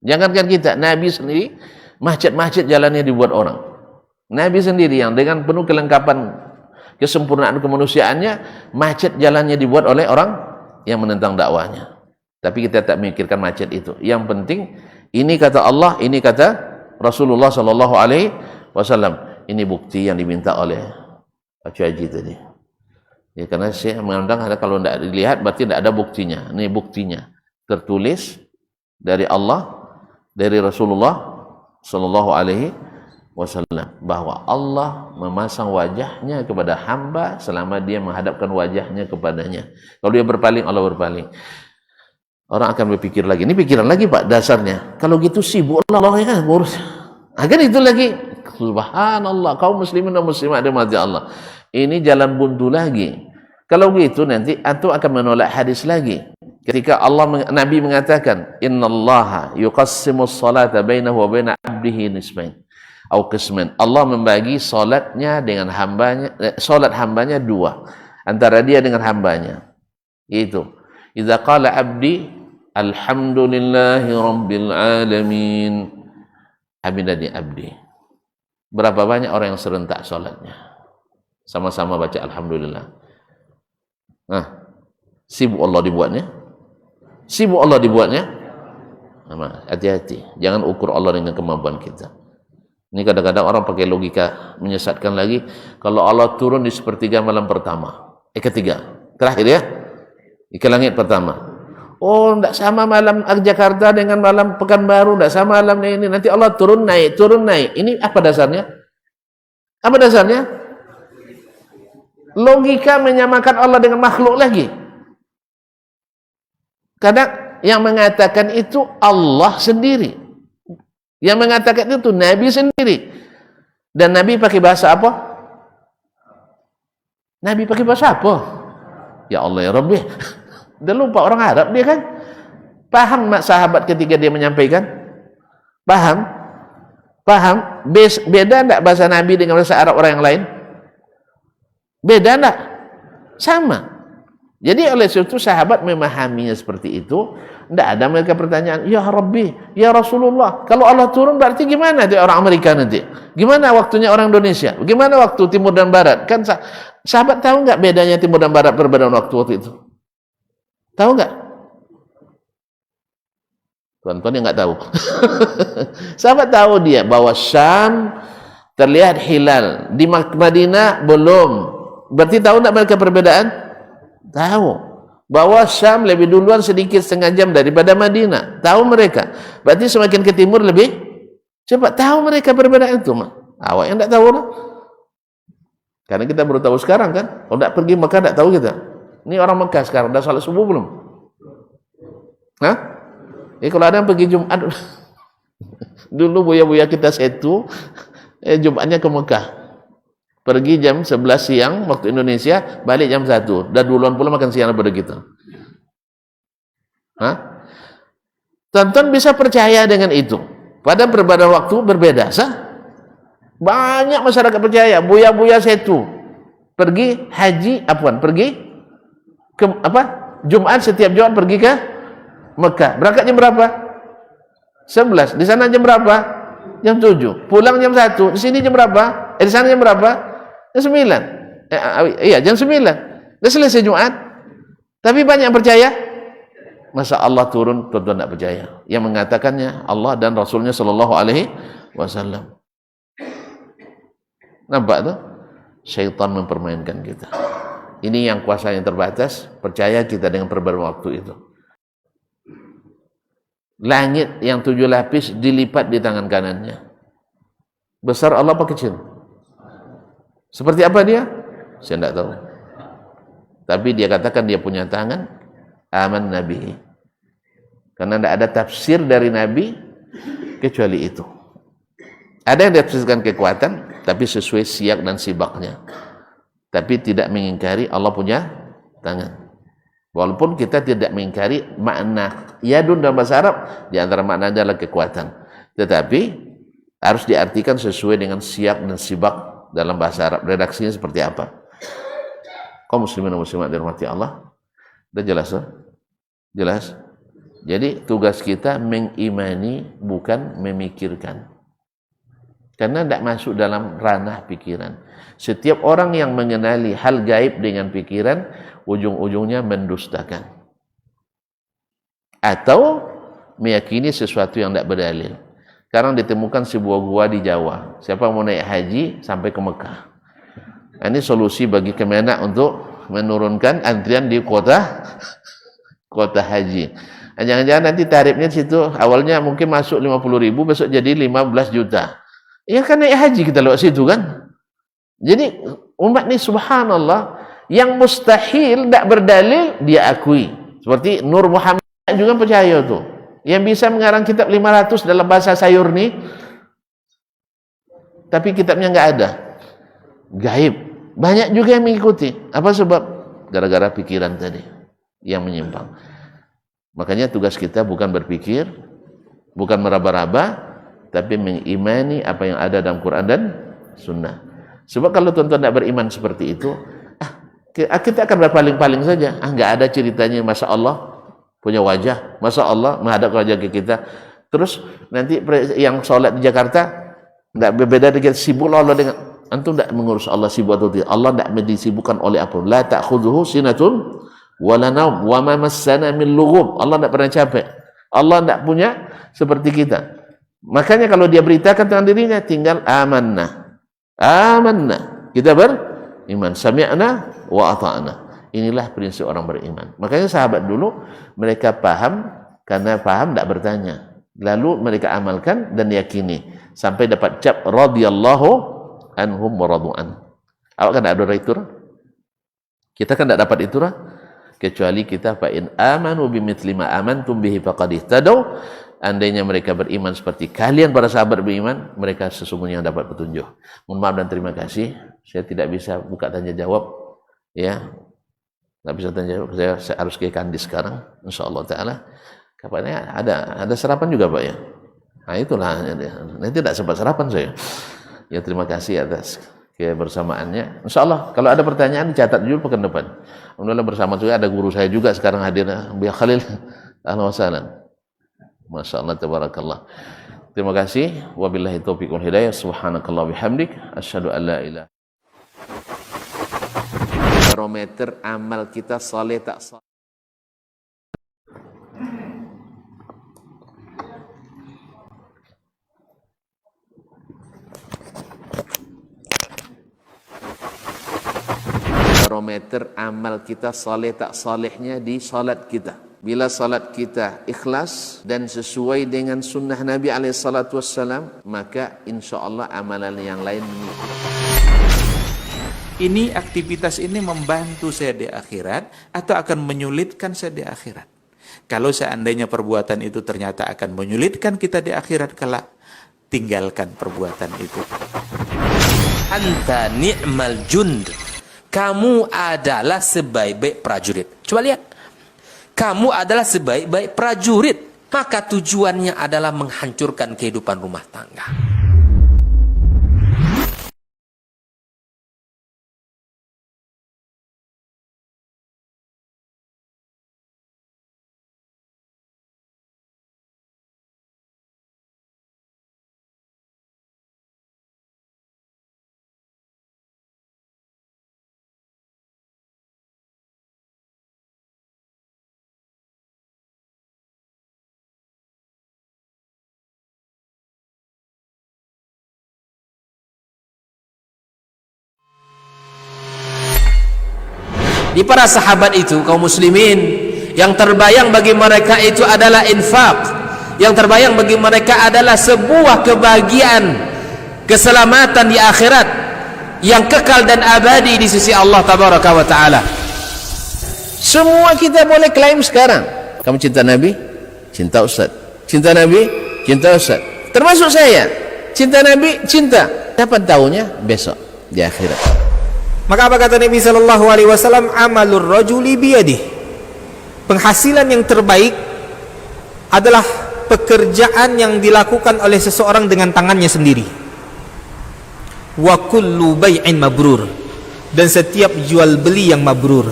Jangankan kita, Nabi sendiri macet-macet jalannya dibuat orang. Nabi sendiri yang dengan penuh kelengkapan kesempurnaan kemanusiaannya, macet jalannya dibuat oleh orang yang menentang dakwahnya. Tapi kita tak memikirkan macet itu. Yang penting ini kata Allah, ini kata Rasulullah SAW. Ini bukti yang diminta oleh Pak Haji tadi. Ya, karena saya memandang kalau tidak dilihat berarti tidak ada buktinya. Ini buktinya tertulis dari Allah, dari Rasulullah SAW, bahwa Allah memasang wajahnya kepada hamba selama dia menghadapkan wajahnya kepadanya. Kalau dia berpaling, Allah berpaling. Orang akan berpikir lagi, ini pikiran lagi Pak dasarnya. Kalau gitu sibuk Allah ya kan ngurus. Akan itu lagi. Subhanallah, kaum muslimin dan muslimat dimati Allah. Ini jalan buntu lagi. Kalau gitu nanti antum akan menolak hadis lagi. Ketika Nabi mengatakan, "Innallaha yuqassimus salata bainahu wa baina 'abdihi nisfain." Atau qisman. Allah membagi salatnya dengan hambanya, salat hambanya dua. Antara dia dengan hambanya. Itu. Idza qala 'abdi alhamdulillahi rabbil alamin. Hamidani abdi. Berapa banyak orang yang serentak salatnya? Sama-sama baca alhamdulillah. Sibuk Allah dibuatnya. Sibuk Allah dibuatnya. Hati-hati. Jangan ukur Allah dengan kemampuan kita. Ini kadang-kadang orang pakai logika menyesatkan lagi. Kalau Allah turun di sepertiga malam pertama. Ketiga. Terakhir ya. Ke langit pertama. Oh, tidak sama malam Jakarta dengan malam Pekanbaru, tidak sama malam ini. Nanti Allah turun naik. Ini apa dasarnya? Apa dasarnya? Logika menyamakan Allah dengan makhluk lagi. Kadang yang mengatakan itu Allah sendiri. Yang mengatakan itu Nabi sendiri. Dan Nabi pakai bahasa apa? Nabi pakai bahasa apa? Ya Allah ya Rabbi. Dia lupa orang Arab dia kan. Paham sahabat ketika dia menyampaikan? Paham? Beda enggak bahasa Nabi dengan bahasa Arab orang yang lain? Beda enggak? Sama. Jadi oleh sebab itu sahabat memahaminya seperti itu. Enggak ada mereka pertanyaan, "Ya Rabbi, ya Rasulullah, kalau Allah turun berarti gimana dia orang Amerika nanti? Gimana waktunya orang Indonesia? Gimana waktu timur dan barat?" Kan sahabat tahu enggak bedanya timur dan barat perbedaan waktu itu? Tahu enggak? Tuan-tuan yang enggak tahu. Sahabat tahu dia bahwa Syam terlihat hilal, di Madinah belum. Berarti tahu enggak mereka perbedaan? Tahu. Bahwa Syam lebih duluan sedikit setengah jam daripada Madinah. Tahu mereka. Berarti semakin ke timur lebih cepat. Tahu mereka perbedaan itu. Awak yang enggak tahu lah. Karena kita baru tahu sekarang kan. Kalau enggak pergi Mekah enggak tahu kita. Ini orang Mekah sekarang, dah salat subuh belum? Kalau ada yang pergi Jumat, dulu buya-buya kita setu, Jumatnya ke Mekah. Pergi jam 11 siang waktu Indonesia, balik jam 1. Dan duluan pula makan siang daripada kita. Hah? Tonton bisa percaya dengan itu. Pada perbedaan waktu berbeda, sah? Banyak masyarakat percaya. Buya-buya Setu pergi haji, pergi ke Jumat, setiap Jumat pergi ke Mekah. Berangkat jam berapa? 11. Di sana jam berapa? Jam 7. Pulang jam 1. Di sini jam berapa? Di sana jam berapa? Jam 9. Iya, jam 9. Dah selesai Jumat. Tapi banyak yang percaya. Masa Allah turun, tuan-tuan tak percaya. Yang mengatakannya Allah dan Rasulnya Sallallahu Alaihi Wasallam. Nampak tu? Syaitan mempermainkan kita. Ini yang kuasa yang terbatas. Percaya kita dengan perbedaan waktu itu. Langit yang 7 lapis dilipat di tangan kanannya. Besar Allah apa kecil? Seperti apa dia? Saya tidak tahu. Tapi dia katakan dia punya tangan. Aman Nabi. Karena tidak ada tafsir dari Nabi kecuali itu. Ada yang ditafsirkan kekuatan, tapi sesuai siyak dan sibaknya. Tapi tidak mengingkari Allah punya tangan. Walaupun kita tidak mengingkari makna yadun dalam bahasa Arab, di antara makna adalah kekuatan. Tetapi harus diartikan sesuai dengan siyak dan sibak dalam bahasa Arab. Redaksinya seperti apa? Kaum muslimin dan muslimat dirahmati Allah. Sudah jelas? Jelas? Jadi tugas kita mengimani, bukan memikirkan. Karena tidak masuk dalam ranah pikiran. Setiap orang yang mengenali hal gaib dengan pikiran, ujung-ujungnya mendustakan. Atau meyakini sesuatu yang tidak berdalil. Sekarang ditemukan sebuah gua di Jawa. Siapa mau naik haji sampai ke Mekah. Ini solusi bagi Kemenak untuk menurunkan antrian di kota haji. Jangan-jangan nanti tarifnya di situ awalnya mungkin masuk 50.000, besok jadi 15 juta. Ya kan naik haji kita lewat situ kan. Jadi umat ini subhanallah, yang mustahil tidak berdalil dia akui. Seperti Nur Muhammad juga percaya tuh. Yang bisa mengarang kitab 500 dalam bahasa sayur nih, tapi kitabnya nggak ada. Gaib. Banyak juga yang mengikuti. Apa sebab? Gara-gara pikiran tadi yang menyimpang. Makanya tugas kita bukan berpikir, bukan meraba-raba, tapi mengimani apa yang ada dalam Quran dan Sunnah. Sebab kalau tuan-tuan tidak beriman seperti itu, kita akan berpaling-paling saja. Nggak ada ceritanya, masa Allah punya wajah, masa Allah menghadap wajah ke kita. Terus nanti yang sholat di Jakarta nggak berbeda dengan sibuk Allah dengan antum tidak mengurus Allah sibuk atau tidak. Allah tidak disibukkan oleh apa. La ta'khudhuhu sinatun wala naum wa ma massana min lughub. Allah tidak pernah capek. Allah tidak punya seperti kita. Makanya kalau dia beritakan tentang dirinya, tinggal amanna. Amanna. Kita beriman. Sami'na wa ata'na. Inilah prinsip orang beriman. Makanya sahabat dulu mereka paham, karena paham tidak bertanya. Lalu mereka amalkan dan yakini sampai dapat cap radhiyallahu anhum wa radu'an. Awak kan tidak ada itu? Kita kan tidak dapat itu, kecuali kita fa in amanu bimithli ma amantum bihi faqad ihtadaw. Andainya mereka beriman seperti kalian para sahabat beriman, mereka sesungguhnya dapat petunjuk. Mohon maaf dan terima kasih, saya tidak bisa buka tanya jawab, ya, tidak bisa tanya jawab. Saya harus ke Kandi sekarang, insyaallah taala. Kapannya ada sarapan juga Pak ya? Nah itulah, nanti tidak sempat sarapan saya. Ya terima kasih atas kebersamaannya. Insyaallah kalau ada pertanyaan dicatat dulu pekan depan. Alhamdulillah bersama juga ada guru saya juga sekarang hadir, Buya Khalil. Ahlan wa sahlan. Masya Allah, tabarakallah. Terima kasih. Wabillahi taufiq wal hidayah. Subhanakallah bihamdik. Asyhadu an la ilaha. Barometer amal kita saleh tak saleh. Barometer amal kita saleh tak salehnya di salat kita. Bila salat kita ikhlas dan sesuai dengan sunnah Nabi SAW, maka insya Allah amalan yang lain mengikuti. Ini aktivitas ini membantu saya di akhirat atau akan menyulitkan saya di akhirat? Kalau seandainya perbuatan itu ternyata akan menyulitkan kita di akhirat kelak, tinggalkan perbuatan itu. Anta ni'mal jund. Kamu adalah sebaik-baik prajurit. Coba lihat. Kamu adalah sebaik-baik prajurit. Maka tujuannya adalah menghancurkan kehidupan rumah tangga. Di para sahabat itu, kaum muslimin, yang terbayang bagi mereka itu adalah infak. Yang terbayang bagi mereka adalah sebuah kebahagiaan, keselamatan di akhirat yang kekal dan abadi di sisi Allah Tabaraka wa Ta'ala. Semua kita boleh klaim sekarang. Kamu cinta Nabi? Cinta Ustaz. Cinta Nabi? Cinta Ustaz. Termasuk saya. Cinta Nabi? Cinta. Dapat tahunya besok di akhirat. Maka apa kata Nabi sallallahu alaihi wasallam? Amalur rajuli biyadih. Penghasilan yang terbaik adalah pekerjaan yang dilakukan oleh seseorang dengan tangannya sendiri. Wa kullu bai'in mabrur. Dan setiap jual beli yang mabrur.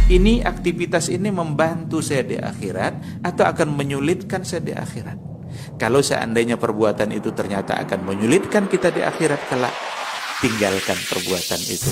Ini aktivitas ini membantu saya di akhirat atau akan menyulitkan saya di akhirat. Kalau seandainya perbuatan itu ternyata akan menyulitkan kita di akhirat kelak, tinggalkan perbuatan itu.